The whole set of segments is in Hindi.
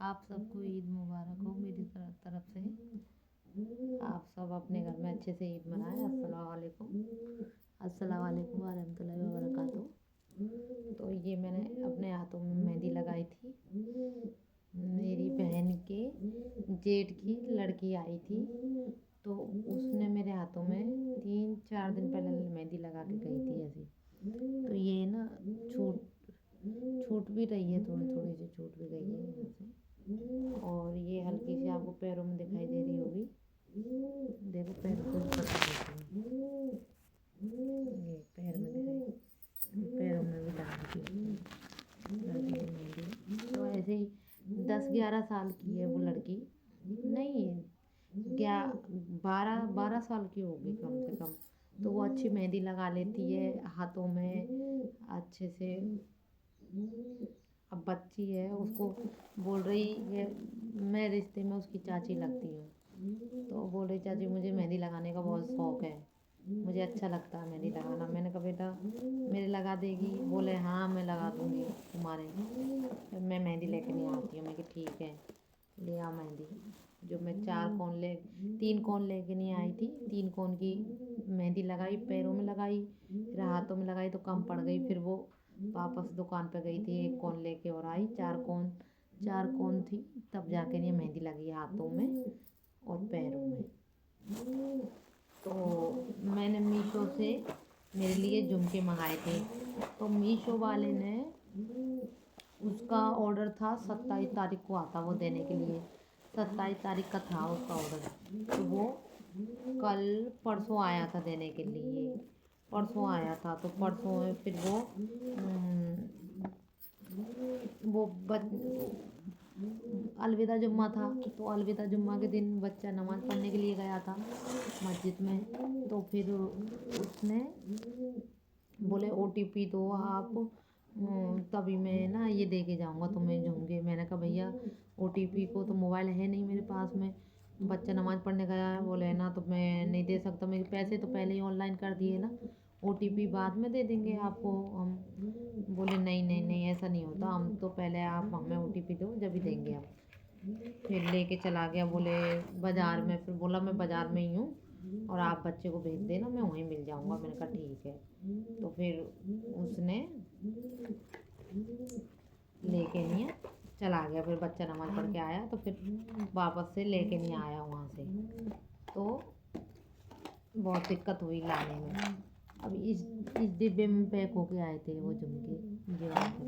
आप सबको ईद मुबारक हो मेरी तरफ से। आप सब अपने घर में अच्छे से ईद मनाएं। अस्सलाम वालेकुम। अस्सलाम वालेकुम वरहमतुल्लाहि वबरकातुहू। तो ये मैंने अपने हाथों में मेहंदी लगाई थी। मेरी बहन के जेठ की लड़की आई थी, तो उसने मेरे हाथों में 3-4 दिन पहले मेहंदी लगा के गई थी ऐसी। तो ये ना छूट छूट भी रही है, थोड़ी थोड़ी सी छूट भी गई है यहाँ से। और ये हल्की सी आपको पैरों में दिखाई दे रही होगी। देखो पैर को ऊपर से देती हूँ, ये पैर में दिखाई, पैरों में भी लगा दी लड़की की मेहंदी। तो ऐसे ही 10-11 साल की है वो लड़की, नहीं 12 साल की होगी कम से कम। तो वो अच्छी मेहंदी लगा लेती है हाथों में अच्छे से। अब बच्ची है, उसको बोल रही है मैं रिश्ते में उसकी चाची लगती हूँ। तो बोल रही चाची मुझे मेहंदी लगाने का बहुत शौक़ है, मुझे अच्छा लगता है मेहंदी लगाना। मैंने कहा बेटा मेरे लगा देगी? बोले हाँ मैं लगा दूँगी तुम्हारे। फिर मैं मेहंदी लेके नहीं आती हूँ। मैं कि ठीक है ले आ मेहंदी। जो मैं 3 कोन लेके नहीं आई थी, 3 कोन की मेहंदी लगाई, पैरों में लगाई, फिर हाथों में लगाई तो कम पड़ गई। फिर वो वापस दुकान पे गई थी, 1 कोन लेके और आई। 4 कोन थी, तब जाके ये मेहंदी लगी हाथों में और पैरों में। तो मैंने मीशो से मेरे लिए झुमके मंगाए थे। तो मीशो वाले ने, उसका ऑर्डर था 27 तारीख को आता वो देने के लिए। 27 तारीख का था उसका ऑर्डर, तो वो कल परसों आया था देने के लिए। परसों आया था, तो परसों में फिर वो अलविदा जुम्मा था। तो अलविदा जुम्मा के दिन बच्चा नमाज़ पढ़ने के लिए गया था मस्जिद में। तो फिर उसने बोले OTP दो आप, तभी मैं ना ये दे के जाऊँगा तुम्हें झुमके। मैंने कहा भैया OTP को तो मोबाइल है नहीं मेरे पास में, बच्चा नमाज़ पढ़ने गया है। बोले ना तो मैं नहीं दे सकता, मेरे पैसे तो पहले ही ऑनलाइन कर दिए ना, OTP बाद में दे देंगे आपको हम। बोले नहीं नहीं नहीं ऐसा नहीं होता, हम तो पहले आप हमें OTP दो जब ही देंगे हम। फिर लेके चला गया बोले बाज़ार में। फिर बोला मैं बाज़ार में ही हूँ और आप बच्चे को भेज देना, मैं वहीं मिल जाऊँगा। मैंने कहा ठीक है। तो फिर उसने लेके नहीं चला गया। फिर बच्चा नमाज़ पढ़ के आया तो फिर वापस से लेके नहीं आया वहाँ से, तो बहुत दिक्कत हुई लाने में। अब इस डिब्बे में पैक होके आए थे वो झुमके, ये वाले थे।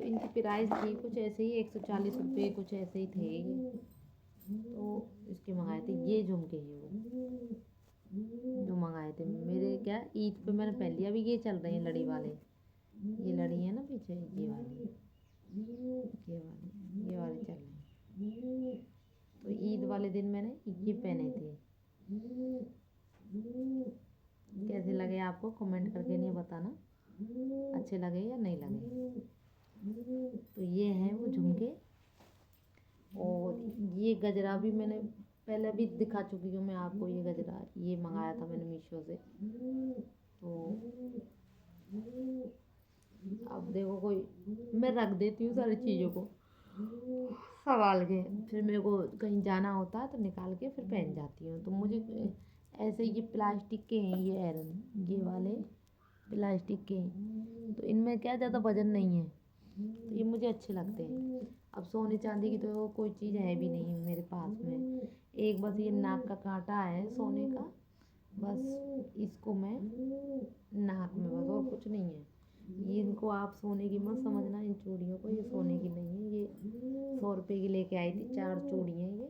इनकी प्राइस थी कुछ ऐसे ही 140 रुपये कुछ ऐसे ही थे ये। तो इसके मंगाए थे ये झुमके हैं वो जो मंगाए थे मेरे। क्या ईद पे मैंने पहन लिया। अभी ये चल रहे हैं लड़ी वाले, ये लड़ी है ना पीछे, ये वाले चल रहे हैं। तो ईद वाले दिन मैंने ये पहने थे। कैसे लगे आपको कमेंट करके नहीं बताना, अच्छे लगे या नहीं लगे। तो ये हैं वो झुमके। और ये गजरा भी मैंने पहले भी दिखा चुकी हूँ मैं आपको। ये गजरा ये मंगाया था मैंने मीशो से। तो अब देखो कोई, मैं रख देती हूँ सारी चीज़ों को संभाल के, फिर मेरे को कहीं जाना होता है तो निकाल के फिर पहन जाती हूँ। तो मुझे ऐसे ये प्लास्टिक के हैं ये एरन, ये वाले प्लास्टिक के हैं, तो इनमें क्या ज़्यादा वजन नहीं है, तो ये मुझे अच्छे लगते हैं। अब सोने चांदी की तो कोई चीज़ है भी नहीं मेरे पास में। एक बस ये नाक का कांटा है सोने का, बस इसको मैं नाक में, बस और कुछ नहीं है। ये इनको आप सोने की मत समझना, इन चूड़ियों को, ये सोने की नहीं है। ये 100 रुपये की लेके आई थी, 4 चूड़ी हैं ये।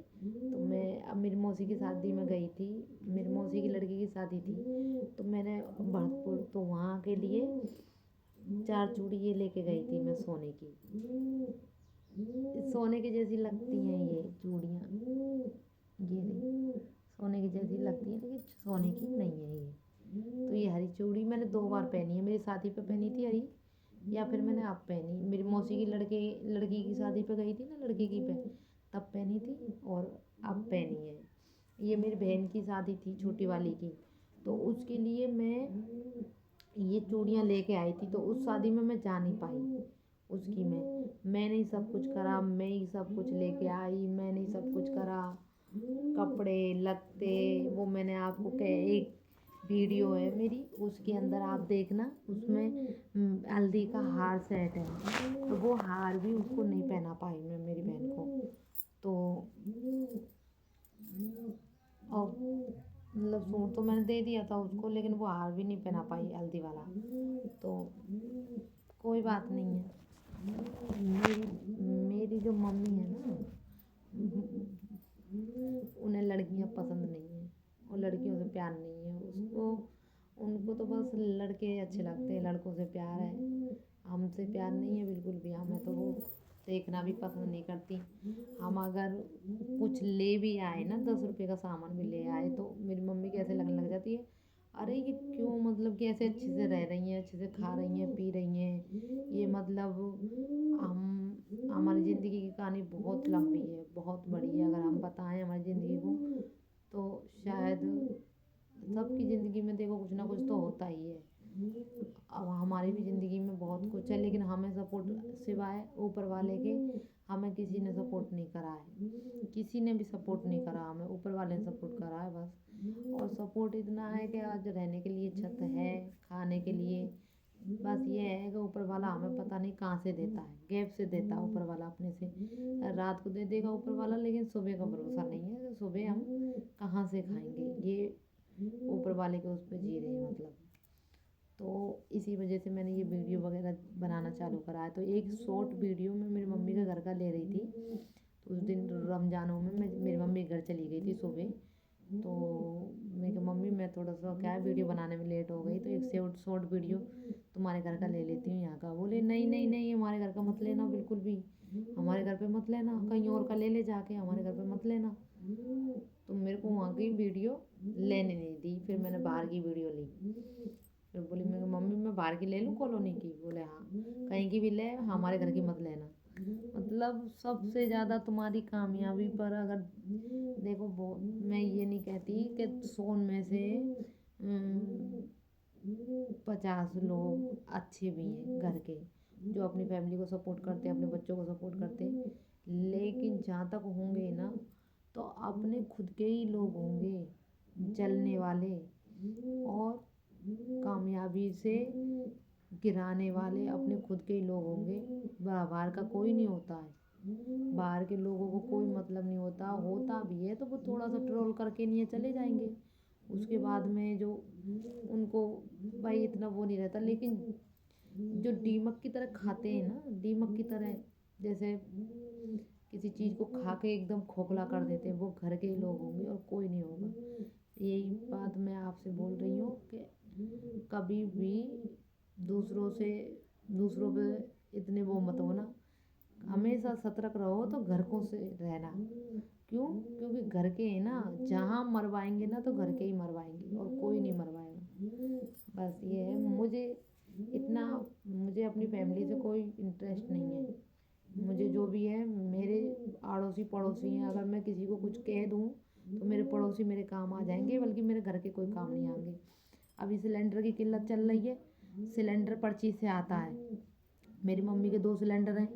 तो मैं अब मेरी मौसी की शादी में गई थी, मेरी मौसी की लड़की की शादी थी, तो मैंने भरतपुर, तो वहाँ के लिए 4 चूड़ी ये लेके गई थी मैं सोने की। सोने की जैसी लगती हैं ये चूड़ियाँ, ये नहीं सोने की जैसी लगती हैं लेकिन सोने की नहीं है ये। तो ये हरी चूड़ी मैंने 2 बार पहनी है। मेरी शादी पे पहनी थी हरी, या फिर मैंने अब पहनी। मेरी मौसी की लड़की की शादी पे गई थी ना, लड़की की पे तब पहनी थी और अब पहनी है। ये मेरी बहन की शादी थी छोटी वाली की, तो उसके लिए मैं ये चूड़ियाँ लेके आई थी। तो उस शादी में मैं जा नहीं पाई, उसकी मैंने ही सब कुछ करा, मैं ही सब कुछ लेके आई, मैंने ही सब कुछ करा। कपड़े लत्ते वो मैंने आपको एक वीडियो है मेरी, उसके अंदर आप देखना, उसमें हल्दी का हार सेट है, तो वो हार भी उसको नहीं पहना पाई मैं, मेरी बहन को। तो और मतलब सूट तो मैंने दे दिया था उसको, लेकिन वो हार भी नहीं पहना पाई हल्दी वाला। तो कोई बात नहीं है। मेरी मेरी जो मम्मी है ना, उन्हें लड़कियां पसंद नहीं है और लड़कियों से प्यार नहीं है उसको। उनको तो बस लड़के अच्छे लगते हैं, लड़कों से प्यार है, हमसे प्यार नहीं है बिल्कुल भी। हमें तो वो देखना भी पसंद नहीं करती। हम अगर कुछ ले भी आए ना, 10 रुपए का सामान भी ले आए, तो मेरी मम्मी कैसे लगने लग जाती है, अरे ये क्यों, मतलब कि ऐसे अच्छे से रह रही हैं, अच्छे से खा रही हैं, पी रही हैं, ये मतलब हम हमारी ज़िंदगी की कहानी बहुत लंबी है, बहुत बड़ी है। अगर हम बताएं हमारी ज़िंदगी को, तो शायद सबकी ज़िंदगी में देखो कुछ ना कुछ तो होता ही है। अब हमारी भी ज़िंदगी में बहुत कुछ है, लेकिन हमें सपोर्ट सिवाय ऊपर वाले के हमें किसी ने सपोर्ट नहीं करा है, किसी ने भी सपोर्ट नहीं करा, हमें ऊपर वाले ने सपोर्ट करा है बस। और सपोर्ट इतना है कि आज रहने के लिए छत है, खाने के लिए, बस ये है कि ऊपर वाला हमें पता नहीं कहाँ से देता है, गैप से देता है ऊपर वाला अपने से। रात को दे देगा ऊपर वाला, लेकिन सुबह का भरोसा नहीं है कि सुबह हम कहाँ से खाएंगे, ये ऊपर वाले के उस पर जी रहे हैं मतलब। तो इसी वजह से मैंने ये वीडियो वगैरह बनाना चालू करा है। तो एक शॉर्ट वीडियो मैं मेरी मम्मी के घर का ले रही थी, तो उस दिन रमज़ानों में मैं मेरी मम्मी घर चली गई थी सुबह। तो मैं कहा मम्मी मैं थोड़ा सा क्या है वीडियो बनाने में लेट हो गई, तो एक शॉर्ट वीडियो तुम्हारे घर का ले लेती हूँ यहाँ का। बोले नहीं नहीं नहीं, हमारे घर का मत लेना बिल्कुल भी, हमारे घर पे मत लेना, कहीं और का ले ले जाके, हमारे घर पे मत लेना। तो मेरे को वहाँ की वीडियो लेने नहीं दी, फिर मैंने बाहर की वीडियो ली। फिर बोली मैं मम्मी मैं बाहर की ले लूँ कॉलोनी की, बोले हाँ कहीं की भी ले, हमारे घर की मत लेना। मतलब सबसे ज़्यादा तुम्हारी कामयाबी पर अगर देखो, वो मैं ये नहीं कहती कि 100 में से 50 लोग अच्छे भी हैं घर के, जो अपनी फैमिली को सपोर्ट करते हैं, अपने बच्चों को सपोर्ट करते हैं, लेकिन जहाँ तक होंगे ना, तो अपने खुद के ही लोग होंगे जलने वाले, और कामयाबी से गिराने वाले अपने खुद के ही लोग होंगे। बाहर का कोई नहीं होता है, बाहर के लोगों को कोई मतलब नहीं होता, होता भी है तो वो थोड़ा सा ट्रोल करके नहीं चले जाएंगे, उसके बाद में जो उनको भाई इतना वो नहीं रहता। लेकिन जो दीमक की तरह खाते हैं ना, दीमक की तरह, जैसे किसी चीज़ को खा के एकदम खोखला कर देते हैं, वो घर के ही लोग होंगे और कोई नहीं होगा। यही बात मैं आपसे बोल रही हूँ कि कभी भी दूसरों से दूसरों पे इतने वो मत होना, हमेशा सतर्क रहो तो घर को से रहना। क्यों? क्योंकि घर के हैं ना, जहाँ मरवाएंगे ना तो घर के ही मरवाएंगे और कोई नहीं मरवाएगा। बस ये है, मुझे इतना, मुझे अपनी फैमिली से कोई इंटरेस्ट नहीं है। मुझे जो भी है मेरे आड़ोसी पड़ोसी हैं, अगर मैं किसी को कुछ कह दूँ तो मेरे पड़ोसी मेरे काम आ जाएंगे, बल्कि मेरे घर के कोई काम नहीं आएंगे। अभी सिलेंडर की किल्लत चल रही है, सिलेंडर पर्ची से आता है, मेरी मम्मी के 2 सिलेंडर हैं,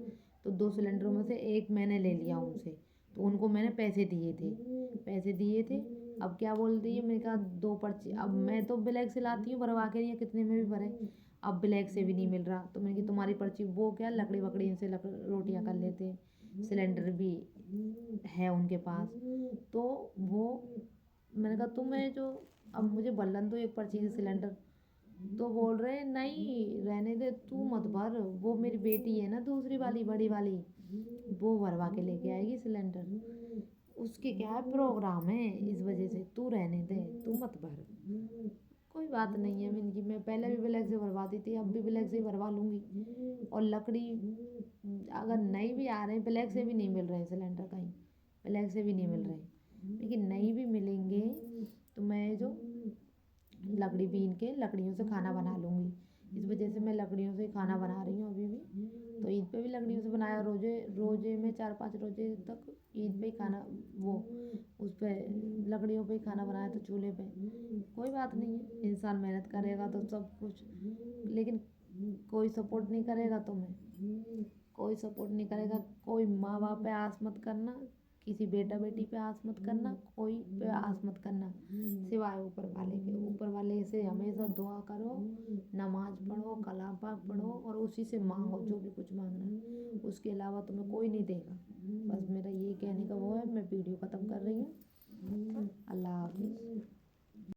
तो 2 सिलेंडरों में से एक मैंने ले लिया उनसे, तो उनको मैंने पैसे दिए थे। अब क्या बोल रही है, मैंने कहा 2 पर्ची, अब मैं तो ब्लैक से लाती हूँ भरवा के, या कितने में भी भरे, अब ब्लैक से भी नहीं मिल रहा, तो मैंने कहा तुम्हारी पर्ची, वो क्या लकड़ी वकड़ी इनसे रोटियां कर लेते, सिलेंडर भी है उनके पास, तो वो मैंने कहा तुम्हें जो, अब मुझे बल्लन तो एक पर्ची से सिलेंडर, तो बोल रहे नहीं रहने दे, तू मत भर, वो मेरी बेटी है ना दूसरी वाली बड़ी वाली, वो भरवा के लेके आएगी सिलेंडर, उसके क्या है प्रोग्राम है, इस वजह से तू रहने दे, तू मत भर। कोई बात नहीं है, मैं पहले भी ब्लैक से भरवाती थी, अब भी ब्लैक से ही भरवा लूँगी। और लकड़ी अगर नहीं भी आ रहे हैं, ब्लैक से भी नहीं मिल रहे हैं सिलेंडर कहीं, ब्लैक से भी नहीं मिल रहे हैं, लेकिन नहीं भी मिलेंगे तो मैं जो लकड़ी बीन के लकड़ियों से खाना बना लूँगी। इस वजह से मैं लकड़ियों से खाना बना रही हूँ अभी भी। तो ईद पे भी लकड़ियों से बनाया, रोजे रोजे में 4-5 रोजे तक ईद पे ही खाना, वो उस पे लकड़ियों पे ही खाना बनाया, तो चूल्हे पे। कोई बात नहीं है, इंसान मेहनत करेगा तो सब कुछ, लेकिन कोई सपोर्ट नहीं करेगा तो मैं कोई सपोर्ट नहीं करेगा। कोई माँ बाप पे आस मत करना, किसी बेटा बेटी पे आस मत करना, कोई पे आस मत करना सिवाय ऊपर वाले के। ऊपर वाले से हमेशा दुआ करो, नमाज पढ़ो, कलाम पाक पढ़ो और उसी से मांगो जो भी कुछ मांगना है। उसके अलावा तुम्हें कोई नहीं देगा। बस मेरा ये कहने का वो है। मैं वीडियो ख़त्म कर रही हूँ। अल्लाह।